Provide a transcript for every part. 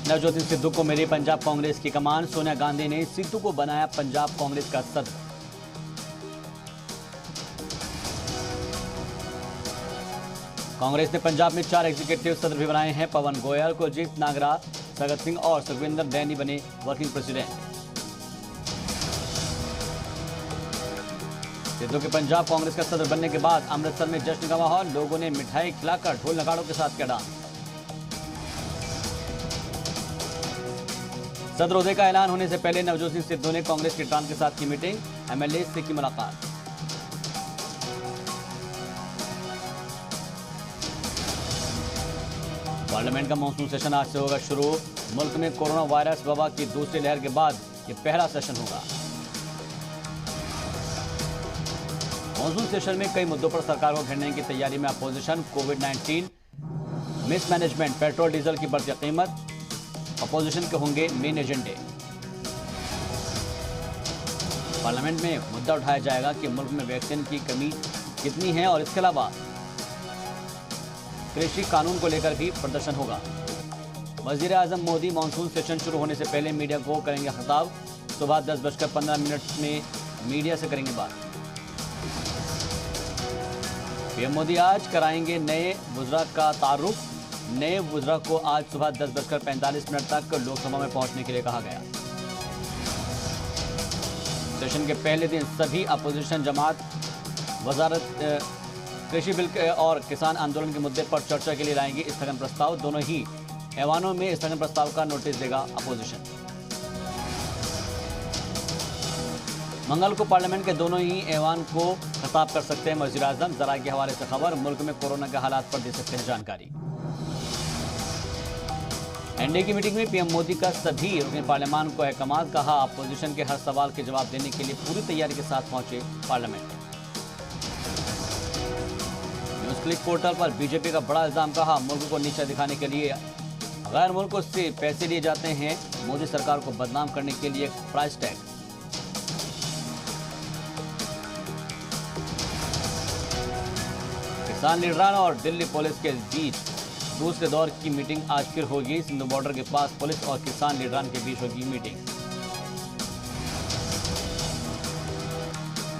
नवजोत सिद्धू को मिली पंजाब कांग्रेस की कमान। सोनिया गांधी ने सिद्धू को बनाया पंजाब कांग्रेस का सदर। कांग्रेस ने पंजाब में 4 एग्जीक्यूटिव सदर भी बनाए हैं। पवन गोयल, कुलजीत नागरा, सगत सिंह और सुखविंदर दैनी बने वर्किंग प्रेसिडेंट। सिद्धू के पंजाब कांग्रेस का सदर बनने के बाद अमृतसर में जश्न का माहौल। लोगों ने मिठाई खिलाकर ढोल नगाड़ों के साथ किया डांस। सदर ओहदे का ऐलान होने से पहले नवजोत सिंह सिद्धू ने कांग्रेस के टान के साथ की मीटिंग, एमएलए से की मुलाकात। पार्लियामेंट का मॉनसून सेशन आज से होगा शुरू। मुल्क में कोरोना वायरस वबा की दूसरी लहर के बाद ये पहला सेशन होगा। मॉनसून सेशन में कई मुद्दों पर सरकार को घेरने की तैयारी में अपोजिशन। कोविड-19, मिसमैनेजमेंट, पेट्रोल डीजल की बढ़ती कीमत अपोजिशन के होंगे मेन एजेंडे। पार्लियामेंट में मुद्दा उठाया जाएगा कि मुल्क में वैक्सीन की कमी कितनी है और इसके अलावा कृषि कानून को लेकर भी प्रदर्शन होगा। वजीर आजम मोदी मॉनसून सेशन शुरू होने से पहले मीडिया को करेंगे खिताब। सुबह 10:15 में मीडिया से करेंगे बात। पीएम मोदी आज कराएंगे नए वुज़रा का तारुफ। नए वुज़रा को आज सुबह 10:45 तक लोकसभा में पहुंचने के लिए कहा गया। सेशन के पहले दिन सभी अपोजिशन जमात वजारत कृषि बिल और किसान आंदोलन के मुद्दे पर चर्चा के लिए लाएंगे स्थगन प्रस्ताव। दोनों ही ऐवानों में स्थगन प्रस्ताव का नोटिस देगा अपोजिशन। मंगल को पार्लियामेंट के दोनों ही ऐवान को खिताब कर सकते हैं वज़ीर आज़म। ज़रा के हवाले से खबर, मुल्क में कोरोना के हालात पर दे सकते हैं जानकारी। एनडीए की मीटिंग में पीएम मोदी का सभी रुकन पार्लियामान को अहकाम। कहा, अपोजिशन के हर सवाल के जवाब देने के लिए पूरी तैयारी के साथ पहुंचे पार्लियामेंट। न्यूज क्लिक पोर्टल पर बीजेपी का बड़ा इल्जाम। कहा, मुल्क को नीचा दिखाने के लिए गैर मुल्कों से पैसे लिए जाते हैं। मोदी सरकार को बदनाम करने के लिए एक प्राइस टैग। किसान लीडरान और दिल्ली पुलिस के बीच दूसरे दौर की मीटिंग आज फिर होगी। सिंधु बॉर्डर के पास पुलिस और किसान लीडरान के बीच होगी मीटिंग।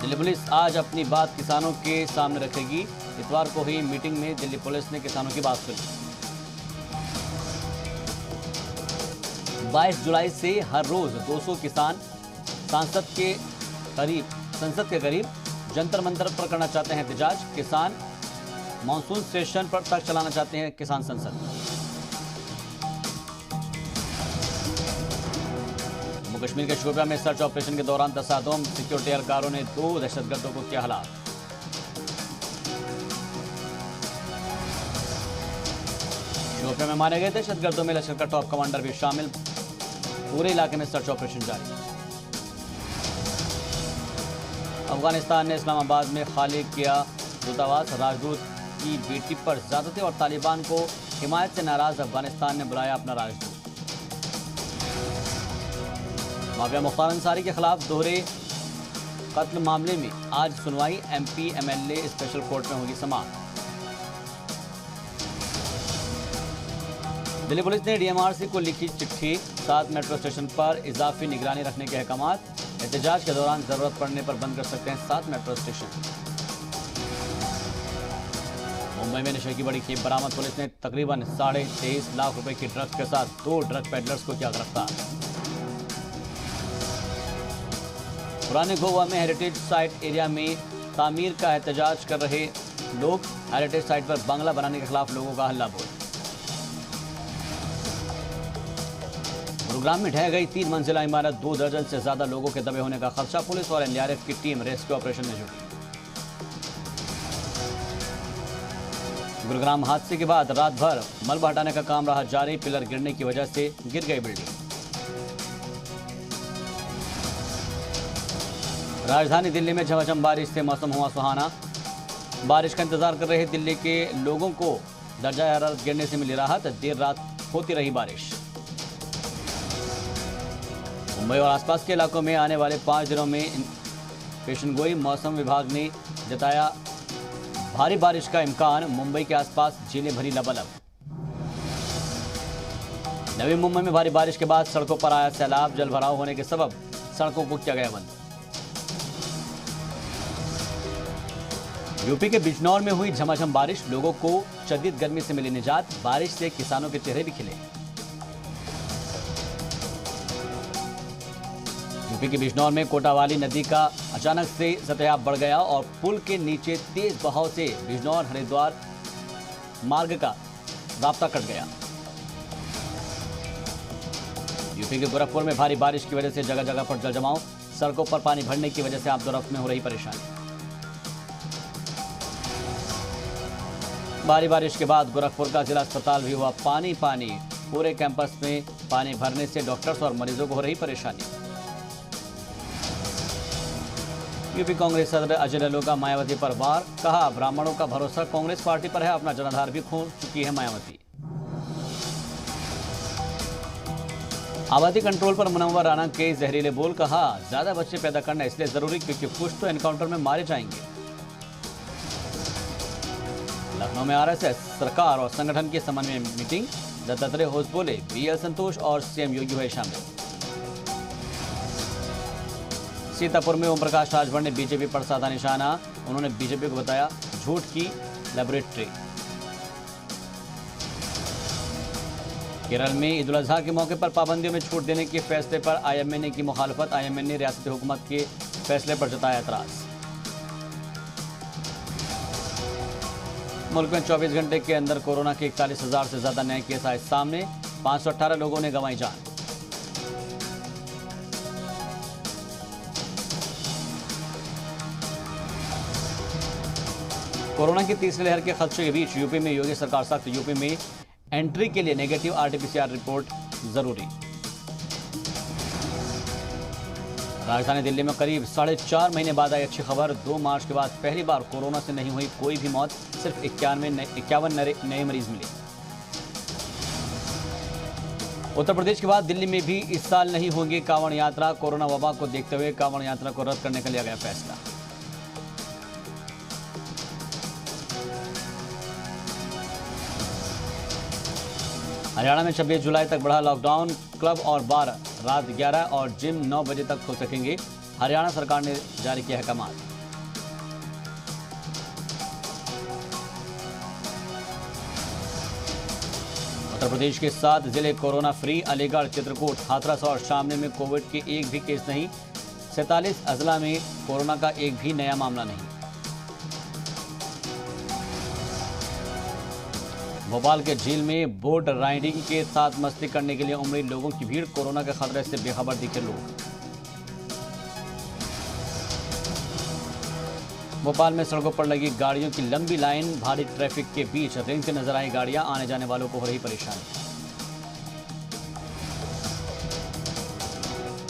दिल्ली पुलिस आज अपनी बात किसानों के सामने रखेगी। इतवार को हुई मीटिंग में दिल्ली पुलिस ने किसानों की बात सुनी। 22 जुलाई से हर रोज 200 किसान संसद के करीब जंतर मंतर पर करना चाहते हैं एहतजाज। किसान मॉनसून सेशन पर तक चलाना चाहते हैं किसान संसद। जम्मू कश्मीर के शोपियां में सर्च ऑपरेशन के दौरान तसादुम। सिक्योरिटी एहलकारों ने 2 दहशतगर्दों को किया हलाक। शोपियां में मारे गए दहशतगर्दों में लश्कर का टॉप कमांडर भी शामिल। पूरे इलाके में सर्च ऑपरेशन जारी। अफगानिस्तान ने इस्लामाबाद में खाली किया दूतावास। राजदूत की बेटी पर ज्यादती और तालिबान को हिमायत से नाराज अफगानिस्तान ने बुलाया अपना राजदूत। माफिया मुख्तार अंसारी के खिलाफ दोहरे कत्ल मामले में आज सुनवाई। एमपी एमएलए स्पेशल कोर्ट में होगी समाअत। दिल्ली पुलिस ने डीएमआरसी को लिखी चिट्ठी। 7 मेट्रो स्टेशन पर इजाफी निगरानी रखने के अहकाम। एहतजाज के दौरान जरूरत पड़ने पर बंद कर सकते हैं 7 मेट्रो स्टेशन। मुंबई में नशे की बड़ी खेप बरामद। पुलिस ने तकरीबन 23.5 लाख रुपए की ड्रग्स के साथ 2 ड्रग पेडलर्स को किया गिरफ्तार। पुराने गोवा में हेरिटेज साइट एरिया में तामीर का एहतजाज कर रहे लोग। हेरिटेज साइट पर बंगला बनाने के खिलाफ लोगों का हल्ला बोल। गुरुग्राम में ढह गई 3 मंजिला इमारत। 2 दर्जन से ज्यादा लोगों के दबे होने का खदशा। पुलिस और एनडीआरएफ की टीम रेस्क्यू ऑपरेशन में जुटी। गुरुग्राम हादसे के बाद रात भर मलबा हटाने का काम रहा जारी। पिलर गिरने की वजह से गिर गई बिल्डिंग। राजधानी दिल्ली में झमाझम बारिश से मौसम हुआ सुहाना। बारिश का इंतजार कर रहे दिल्ली के लोगों को दर्जा हरारत गिरने से मिली राहत। देर रात होती रही बारिश। मुंबई और आसपास के इलाकों में आने वाले 5 दिनों में पेशेनगोई। मौसम विभाग ने जताया भारी बारिश का इम्कान। मुंबई के आसपास झीलें भरी लबालब। नवी मुंबई में भारी बारिश के बाद सड़कों पर आया सैलाब। जलभराव होने के सबब सड़कों को किया गया बंद। यूपी के बिजनौर में हुई झमाझम बारिश। लोगों को शदीद गर्मी से मिली निजात। बारिश से किसानों के चेहरे भी खिले। यूपी के बिजनौर में कोटावाली नदी का अचानक से सतह बढ़ गया और पुल के नीचे तेज बहाव से बिजनौर हरिद्वार मार्ग का रास्ता कट गया। यूपी के गोरखपुर में भारी बारिश की वजह से जगह जगह पर जलजमाव। सड़कों पर पानी भरने की वजह से आमदोरफ्त में हो रही परेशानी। भारी बारिश के बाद गोरखपुर का जिला अस्पताल भी हुआ पानी पानी। पूरे कैंपस में पानी भरने से डॉक्टर्स और मरीजों को हो रही परेशानी। यूपी कांग्रेस सदर अजय लल्लू का मायावती पर वार। कहा, ब्राह्मणों का भरोसा कांग्रेस पार्टी पर है। अपना जनाधार भी खो चुकी है मायावती। आबादी कंट्रोल पर मुनव्वर राना के जहरीले बोल। कहा, ज्यादा बच्चे पैदा करना इसलिए जरूरी क्योंकि कुछ तो एनकाउंटर में मारे जाएंगे। लखनऊ में आरएसएस सरकार और संगठन के समन्वय मीटिंग। दत्तात्रेय होस बोले, बीएल संतोष और सीएम योगी हुए शामिल। सीतापुर में ओम प्रकाश राजभर ने बीजेपी पर साधा निशाना। उन्होंने बीजेपी को बताया झूठ की लेबोरेटरी। केरल में ईद उल अजहा के मौके पर पाबंदियों में छूट देने के फैसले पर आईएमए की मुखालफत। आईएमए ने रियासती हुकूमत के फैसले पर जताया एतराज। मुल्क में 24 घंटे के अंदर कोरोना के 41,000 से ज्यादा नए केस आए सामने। 518 लोगों ने गंवाई जान। कोरोना की तीसरी लहर के खदशे के बीच यूपी में योगी सरकार सख्त। यूपी में एंट्री के लिए नेगेटिव आरटीपीसीआर रिपोर्ट जरूरी। राजधानी दिल्ली में करीब 4.5 महीने बाद आई अच्छी खबर। 2 मार्च के बाद पहली बार कोरोना से नहीं हुई कोई भी मौत। सिर्फ 51 नए मरीज मिले। उत्तर प्रदेश के बाद दिल्ली में भी इस साल नहीं होगी कांवड़ यात्रा। कोरोना वबा को देखते हुए कांवड़ यात्रा को रद्द करने का लिया गया फैसला। हरियाणा में 26 जुलाई तक बढ़ा लॉकडाउन। क्लब और बार रात 11 और जिम 9 बजे तक खुल सकेंगे। हरियाणा सरकार ने जारी किया अहकाम। उत्तर प्रदेश के 7 जिले कोरोना फ्री। अलीगढ़, चित्रकूट, हाथरस और शामली में कोविड के एक भी केस नहीं। 47 अजला में कोरोना का एक भी नया मामला नहीं। भोपाल के झील में बोट राइडिंग के साथ मस्ती करने के लिए उमड़ी लोगों की भीड़। कोरोना के खतरे से बेखबर दिखे लोग। भोपाल में सड़कों पर लगी गाड़ियों की लंबी लाइन। भारी ट्रैफिक के बीच रेंगते नजर आई गाड़ियां। आने जाने वालों को हो रही परेशानी।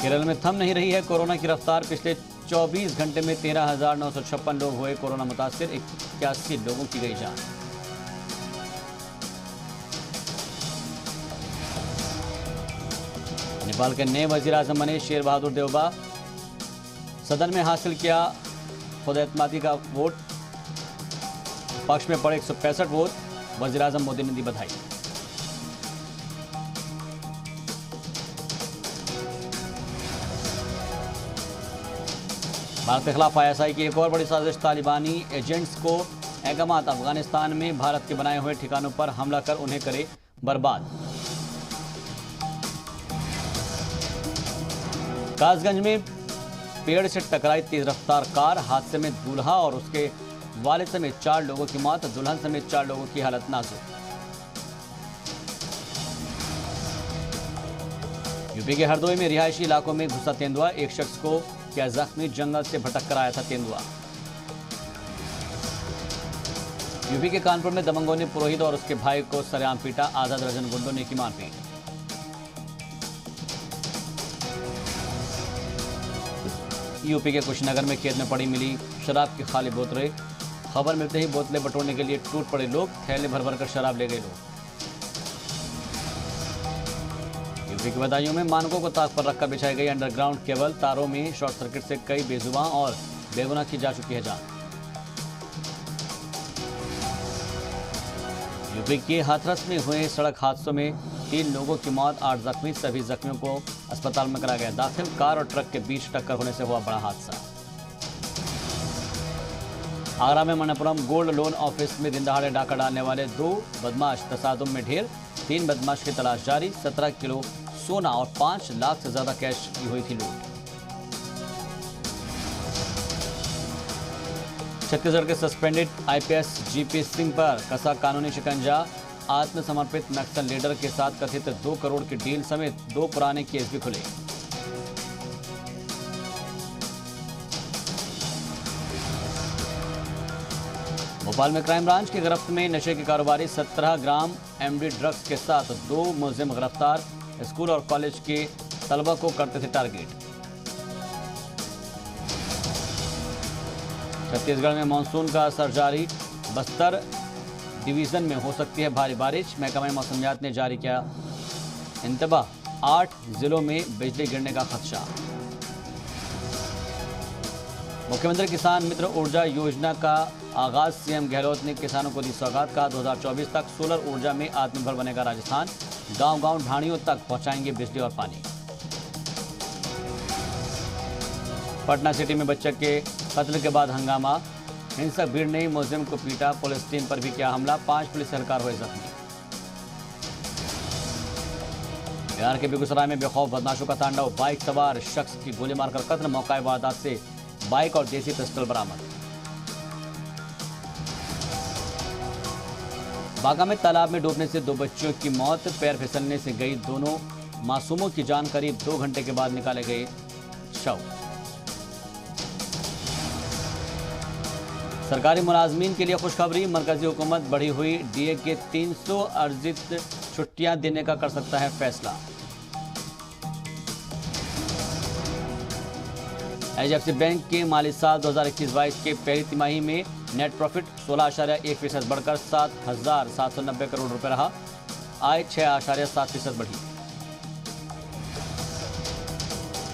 केरल में थम नहीं रही है कोरोना की रफ्तार। पिछले 24 घंटे में 13,956 लोग हुए कोरोना मुतासिर। 81 लोगों की गई जान। नेपाल के नए वजीर आजम बने शेर बहादुर देउबा। सदन में हासिल किया खुद-एतमादी का वोट। पक्ष में पड़े 165 वोट। वजीर आजम मोदी ने दी बधाई। भारत के खिलाफ आईएसआई की एक और बड़ी साजिश। तालिबानी एजेंट्स को अहकामात। अफगानिस्तान में भारत के बनाए हुए ठिकानों पर हमला कर उन्हें करे बर्बाद। कासगंज में पेड़ से टकराई तेज रफ्तार कार। हादसे में दूल्हा और उसके वालिद समेत 4 लोगों की मौत। दुल्हन समेत 4 लोगों की हालत नाजुक। यूपी के हरदोई में रिहायशी इलाकों में घुसा तेंदुआ। एक शख्स को किया जख्मी। जंगल से भटक कर आया था तेंदुआ। यूपी के कानपुर में दबंगों ने पुरोहित और उसके भाई को सरेआम पीटा। आधा दर्जन गुंडों ने की मारपीट। यूपी के कुशीनगर में खेत में पड़ी मिली शराब की खाली बोतलें। खबर मिलते ही बोतलें बटोरने के लिए टूट पड़े लोग। थैले भर भर कर शराब ले गए लोग। यूपी के बदायूं में मानकों को ताक पर रखकर बिछाई गई अंडरग्राउंड केबल। तारों में शॉर्ट सर्किट से कई बेजुबान और बेगुनाह की जा चुकी है जान। यूपी के हाथरस में हुए सड़क हादसों में 3 लोगों की मौत, 8 जख्मी। सभी जख्मियों को अस्पताल में कराया गया दाखिल। कार और ट्रक के बीच टक्कर होने से हुआ बड़ा हादसा। आगरा में मणप्पुरम गोल्ड लोन ऑफिस में दिन दहाड़े डाका डालने वाले 2 बदमाश तसादुम में ढेर। 3 बदमाश की तलाश जारी। 17 किलो सोना और 5 लाख से ज्यादा कैश की हुई थी लूट। छत्तीसगढ़ के सस्पेंडेड आईपीएस जीपी सिंह पर कसा कानूनी शिकंजा। आत्मसमर्पित नक्सल लीडर के साथ कथित 2 करोड़ की डील समेत 2 पुराने केस भी खुले। भोपाल में क्राइम ब्रांच की गिरफ्त में नशे की कारोबारी। 17 ग्राम एमडी ड्रग्स के साथ 2 मुलजिम गिरफ्तार। स्कूल और कॉलेज के तलबा को करते थे टारगेट। छत्तीसगढ़ में मानसून का असर जारी। बस्तर डिवीजन में हो सकती है भारी बारिश। महकमा मौसमियात ने जारी किया इंतबाह। 8 जिलों में बिजली गिरने का खदशा। मुख्यमंत्री किसान मित्र ऊर्जा योजना का आगाज। सीएम गहलोत ने किसानों को दी सौगात। का 2024 तक सोलर ऊर्जा में आत्मनिर्भर बनेगा राजस्थान। गांव-गांव ढाणियों तक पहुंचाएंगे बिजली और पानी। पटना सिटी में बच्चे के कत्ल के बाद हंगामा। हिंसक भीड़ ने मुलजिम को पीटा। पुलिस टीम पर भी किया हमला। 5 पुलिस एहलकार हुए जख्मी। बिहार के बेगूसराय में बेखौफ बदमाशों का तांडव। बाइक सवार शख्स की गोली मारकर कत्ल। मौका वारदात से बाइक और देसी पिस्टल बरामद। बांका में तालाब में डूबने से 2 बच्चियों की मौत। पैर फिसलने से गई दोनों मासूमों की जान। करीब 2 घंटे के बाद निकाले गए शव। सरकारी मुलाजमीन के लिए खुशखबरी। मरकजी हुकूमत बढ़ी हुई डीए के 300 अर्जित छुट्टियां देने का कर सकता है फैसला। एचडीएफसी बैंक के माली साल 2021-22 के पहली तिमाही में नेट प्रॉफिट 16.1% बढ़कर 7,790 करोड़ रुपए रहा। आय 6.7% बढ़ी।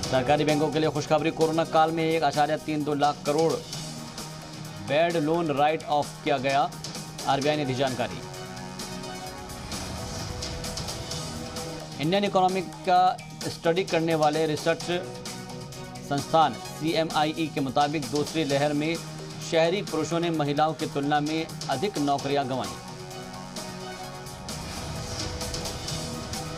सरकारी बैंकों के लिए खुशखबरी। कोरोना काल में 1.32 lakh crore bad loan right of किया गया। आरबीआई ने दी जानकारी। इंडियन इकोनॉमी का स्टडी करने वाले रिसर्च संस्थान CMIE के मुताबिक दूसरी लहर में शहरी पुरुषों ने महिलाओं की तुलना में अधिक नौकरियां गंवाई।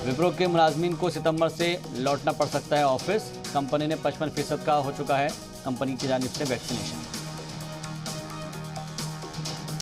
विप्रो के मुलाजमीन को सितंबर से लौटना पड़ सकता है ऑफिस। कंपनी ने 55% का हो चुका है कंपनी की जानिब से वैक्सीनेशन।